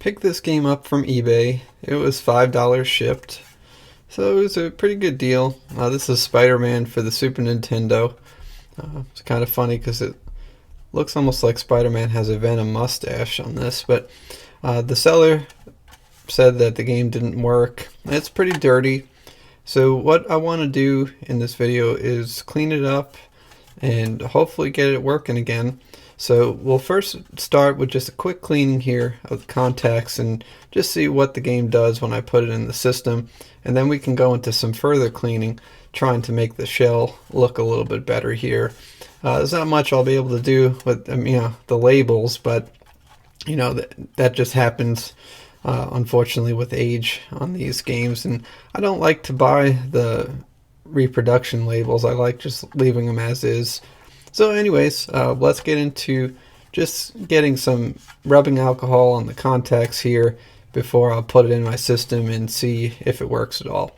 picked this game up from eBay. It was $5 shipped, so it was a pretty good deal. This is Spider-Man for the Super Nintendo. It's kind of funny because it looks almost like Spider-Man has a Venom mustache on this, but the seller said that the game didn't work. It's pretty dirty, so what I want to do in this video is clean it up and hopefully get it working again. So we'll first start with just a quick cleaning here of the contacts and just see what the game does when I put it in the system, and then we can go into some further cleaning, trying to make the shell look a little bit better here. There's not much I'll be able to do with the labels, but that just happens unfortunately with age on these games, and I don't like to buy the reproduction labels. I like just leaving them as is. So anyways, let's get into just getting some rubbing alcohol on the contacts here before I'll put it in my system and see if it works at all.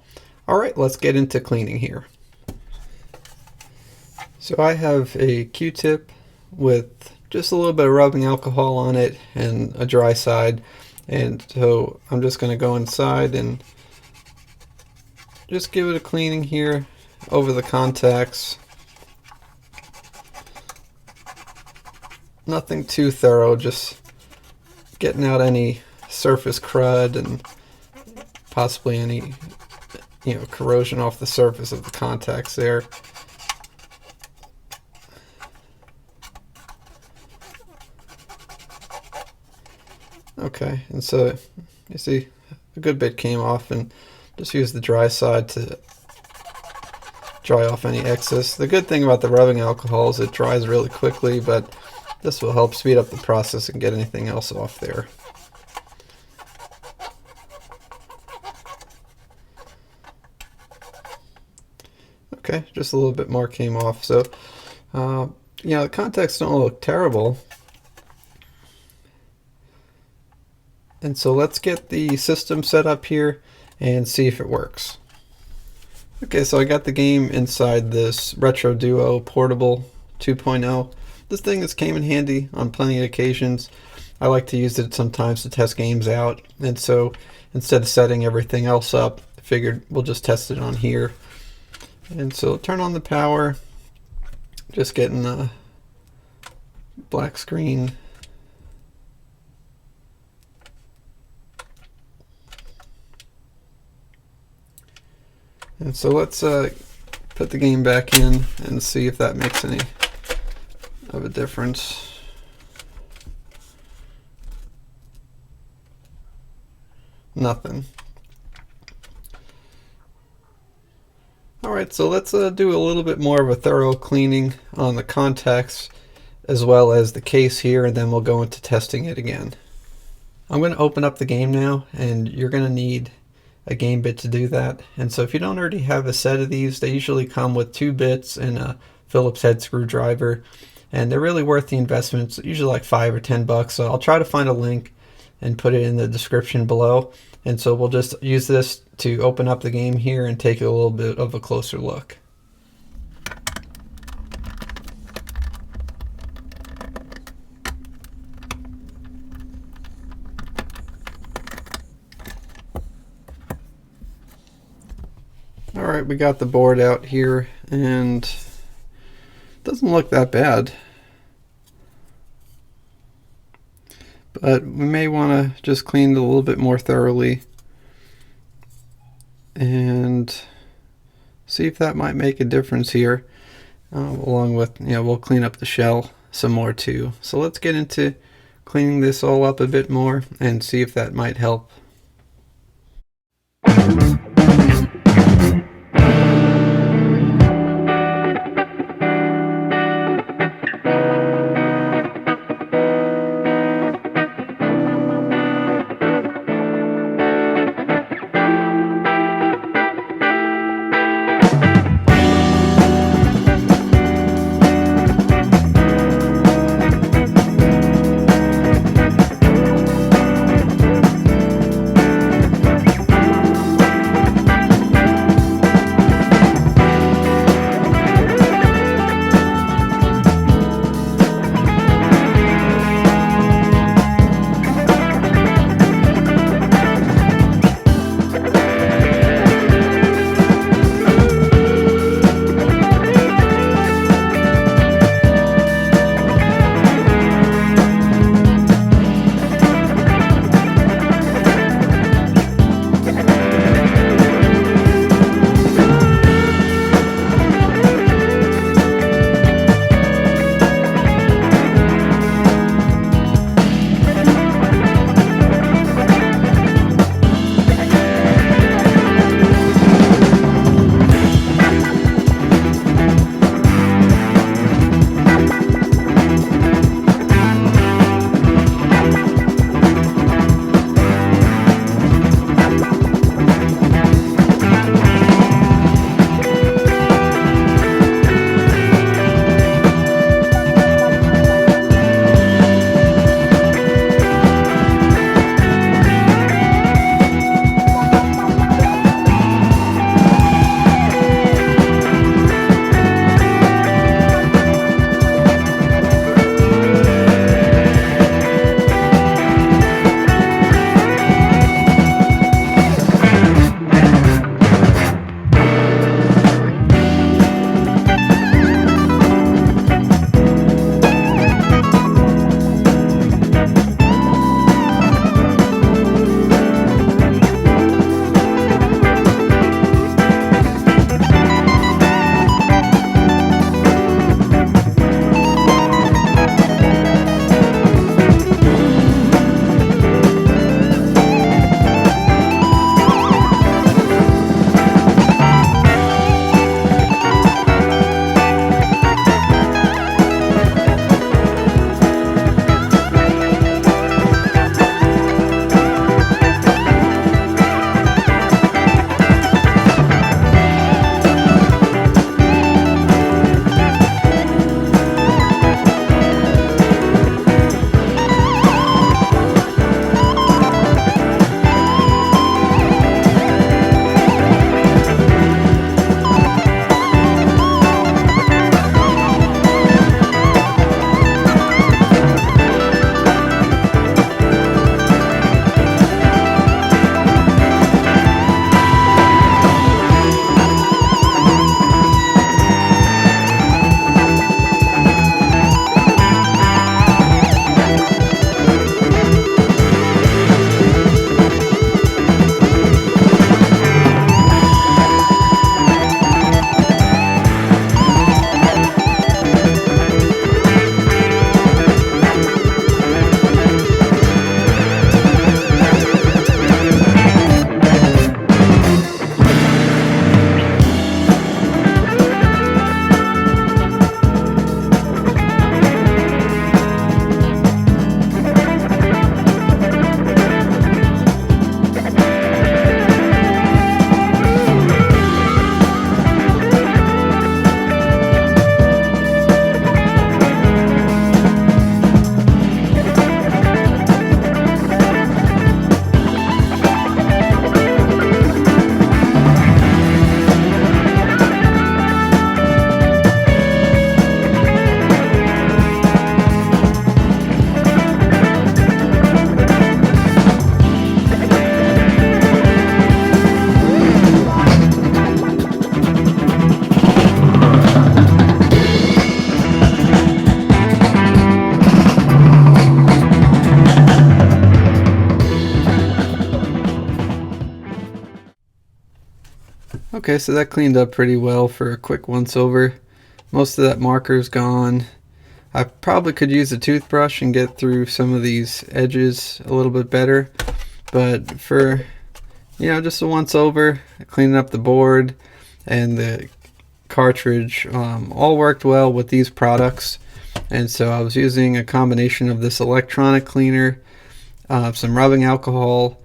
Alright, let's get into cleaning here. So I have a Q-tip with just a little bit of rubbing alcohol on it and a dry side, and so I'm just going to go inside and just give it a cleaning here over the contacts. Nothing too thorough, just getting out any surface crud and possibly any corrosion off the surface of the contacts there. Okay, and so you see a good bit came off, and just use the dry side to dry off any excess. The good thing about the rubbing alcohol is it dries really quickly, but this will help speed up the process and get anything else off there. Okay, just a little bit more came off. So, the contacts don't look terrible. And so let's get the system set up here and see if it works. Okay, so I got the game inside this Retroduo Portable 2.0. This thing has came in handy on plenty of occasions. I like to use it sometimes to test games out, and so instead of setting everything else up, I figured we'll just test it on here. And so turn on the power, just getting the black screen. And so let's put the game back in and see if that makes any of a difference. Nothing. Alright, so let's do a little bit more of a thorough cleaning on the contacts as well as the case here, and then we'll go into testing it again. I'm going to open up the game now, and you're going to need a game bit to do that. And so if you don't already have a set of these, they usually come with 2 bits and a Phillips head screwdriver, and they're really worth the investment. It's usually like $5 or $10, so I'll try to find a link and put it in the description below. And so we'll just use this to open up the game here and take a little bit of a closer look. Alright, we got the board out here, and it doesn't look that bad. But we may want to just clean it a little bit more thoroughly and see if that might make a difference here. Along with, we'll clean up the shell some more too. So let's get into cleaning this all up a bit more and see if that might help. Okay, so that cleaned up pretty well for a quick once over. Most of that marker's gone. I probably could use a toothbrush and get through some of these edges a little bit better, but for, you know, just a once over, cleaning up the board and the cartridge all worked well with these products. And so I was using a combination of this electronic cleaner, some rubbing alcohol.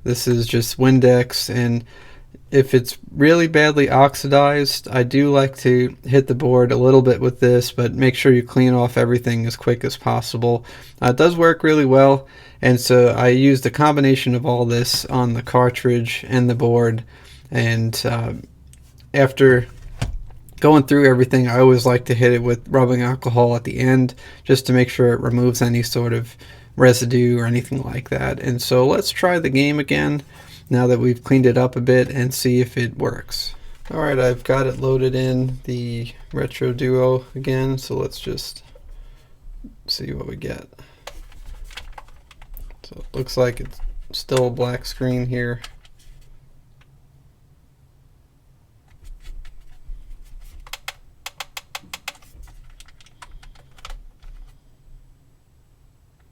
This is just Windex, and if it's really badly oxidized, I do like to hit the board a little bit with this, but make sure you clean off everything as quick as possible. It does work really well, and so I used a combination of all this on the cartridge and the board. And after going through everything, I always like to hit it with rubbing alcohol at the end, just to make sure it removes any sort of residue or anything like that. And so let's try the game again now that we've cleaned it up a bit and see if it works. Alright, I've got it loaded in the Retroduo again, so let's just see what we get. So it looks like it's still a black screen here.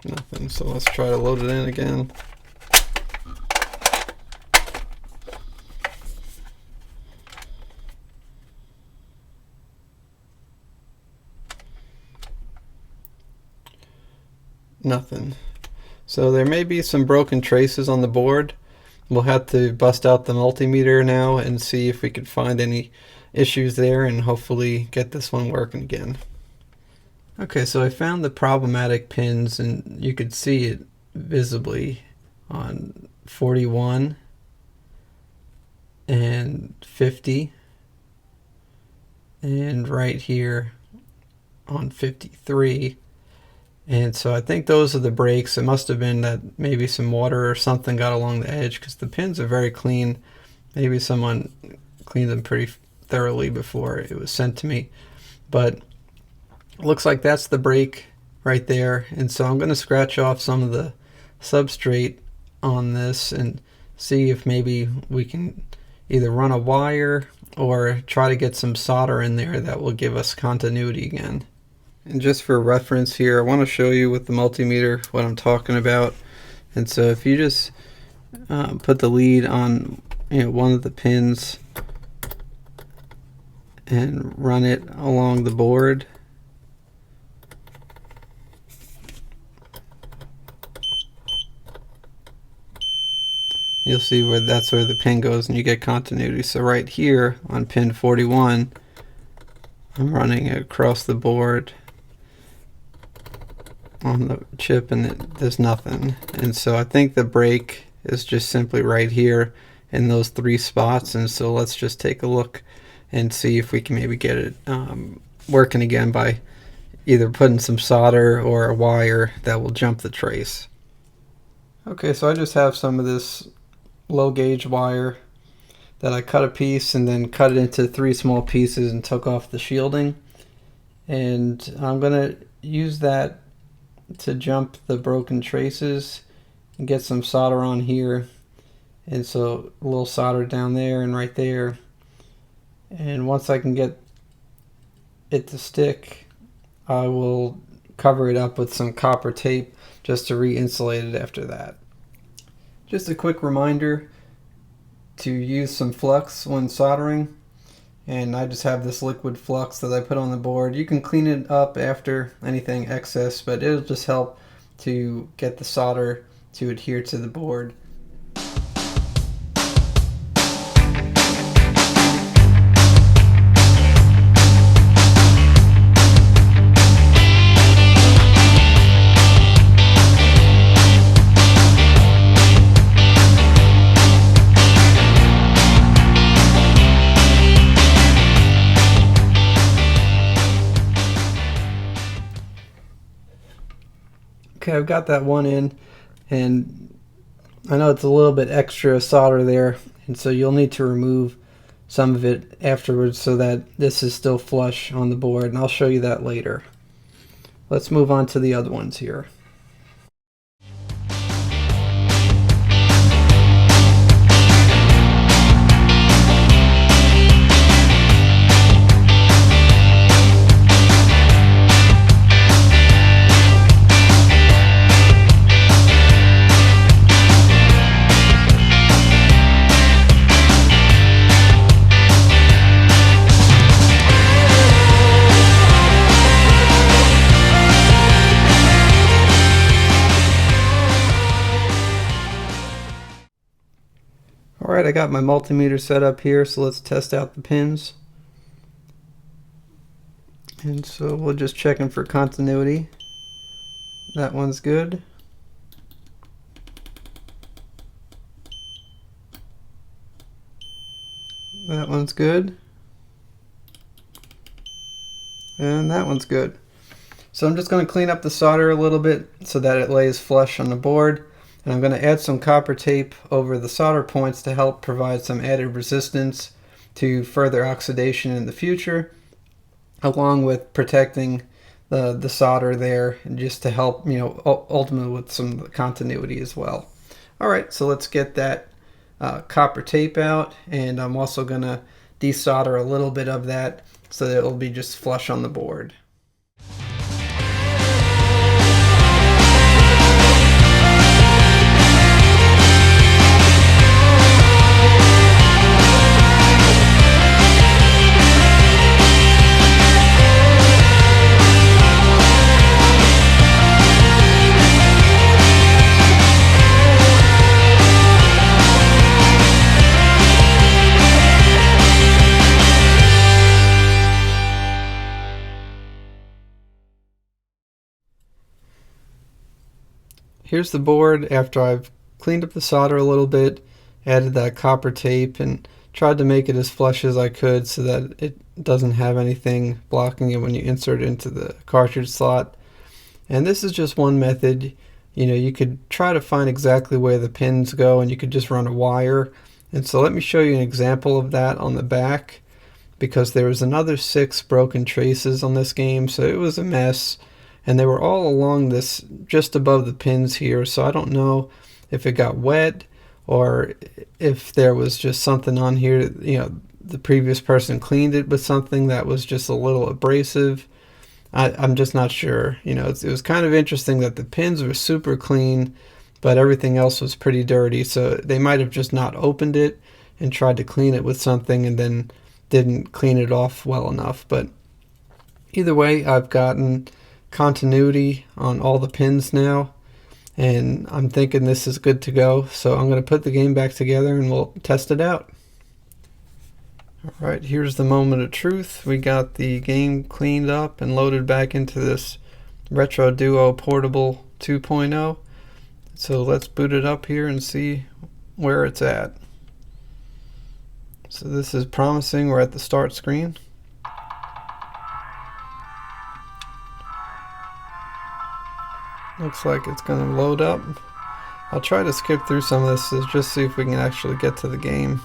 Nothing, so let's try to load it in again. Nothing. So there may be some broken traces on the board. We'll have to bust out the multimeter now and see if we could find any issues there and hopefully get this one working again. Okay, so I found the problematic pins, and you could see it visibly on 41 and 50 and right here on 53. And so I think those are the breaks. It must have been that maybe some water or something got along the edge, because the pins are very clean. Maybe someone cleaned them pretty thoroughly before it was sent to me. But looks like that's the break right there. And so I'm going to scratch off some of the substrate on this and see if maybe we can either run a wire or try to get some solder in there that will give us continuity again. And just for reference here, I want to show you with the multimeter what I'm talking about. And so if you just put the lead on, you know, one of the pins and run it along the board, you'll see where that's where the pin goes and you get continuity. So right here on pin 41, I'm running it across the board on the chip, and there's nothing. And so I think the break is just simply right here in those three spots. And so let's just take a look and see if we can maybe get it working again by either putting some solder or a wire that will jump the trace. Okay, so I just have some of this low gauge wire that I cut a piece and then cut it into 3 small pieces and took off the shielding, and I'm gonna use that to jump the broken traces and get some solder on here. And so a little solder down there and right there, and once I can get it to stick, I will cover it up with some copper tape just to re-insulate it after that. Just a quick reminder to use some flux when soldering, and I just have this liquid flux that I put on the board. You can clean it up after anything excess, but it'll just help to get the solder to adhere to the board. Okay, I've got that one in, and I know it's a little bit extra solder there, and so you'll need to remove some of it afterwards so that this is still flush on the board, and I'll show you that later. Let's move on to the other ones here. Alright, I got my multimeter set up here, so let's test out the pins. And so we're just checking for continuity. That one's good. That one's good. And that one's good. So I'm just going to clean up the solder a little bit so that it lays flush on the board. And I'm going to add some copper tape over the solder points to help provide some added resistance to further oxidation in the future, along with protecting the solder there, and just to help, ultimately with some continuity as well. Alright, so let's get that copper tape out, and I'm also going to desolder a little bit of that so that it'll be just flush on the board. Here's the board after I've cleaned up the solder a little bit, added that copper tape, and tried to make it as flush as I could so that it doesn't have anything blocking it when you insert it into the cartridge slot. And this is just one method. You could try to find exactly where the pins go, and you could just run a wire. And so let me show you an example of that on the back, because there was another 6 broken traces on this game, so it was a mess. And they were all along this, just above the pins here, so I don't know if it got wet or if there was just something on here, the previous person cleaned it with something that was just a little abrasive. I'm just not sure. It was kind of interesting that the pins were super clean, but everything else was pretty dirty, so they might have just not opened it and tried to clean it with something and then didn't clean it off well enough. But either way, I've gotten continuity on all the pins now, and I'm thinking this is good to go, so I'm going to put the game back together and we'll test it out. Alright, here's the moment of truth. We got the game cleaned up and loaded back into this Retroduo Portable 2.0. So let's boot it up here and see where it's at. So this is promising. We're at the start screen. Looks like it's going to load up. I'll try to skip through some of this to just see if we can actually get to the game.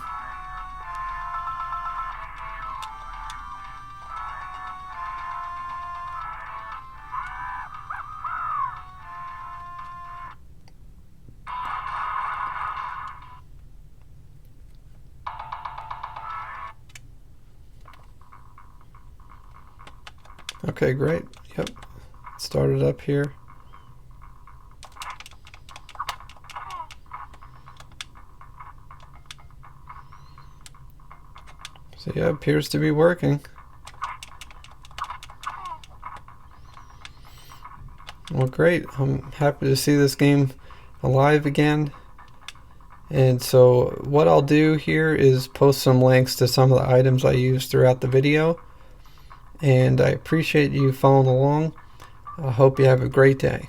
Okay, great. Yep. Started up here. So yeah, it appears to be working. Well, great. I'm happy to see this game alive again. And so what I'll do here is post some links to some of the items I used throughout the video. And I appreciate you following along. I hope you have a great day.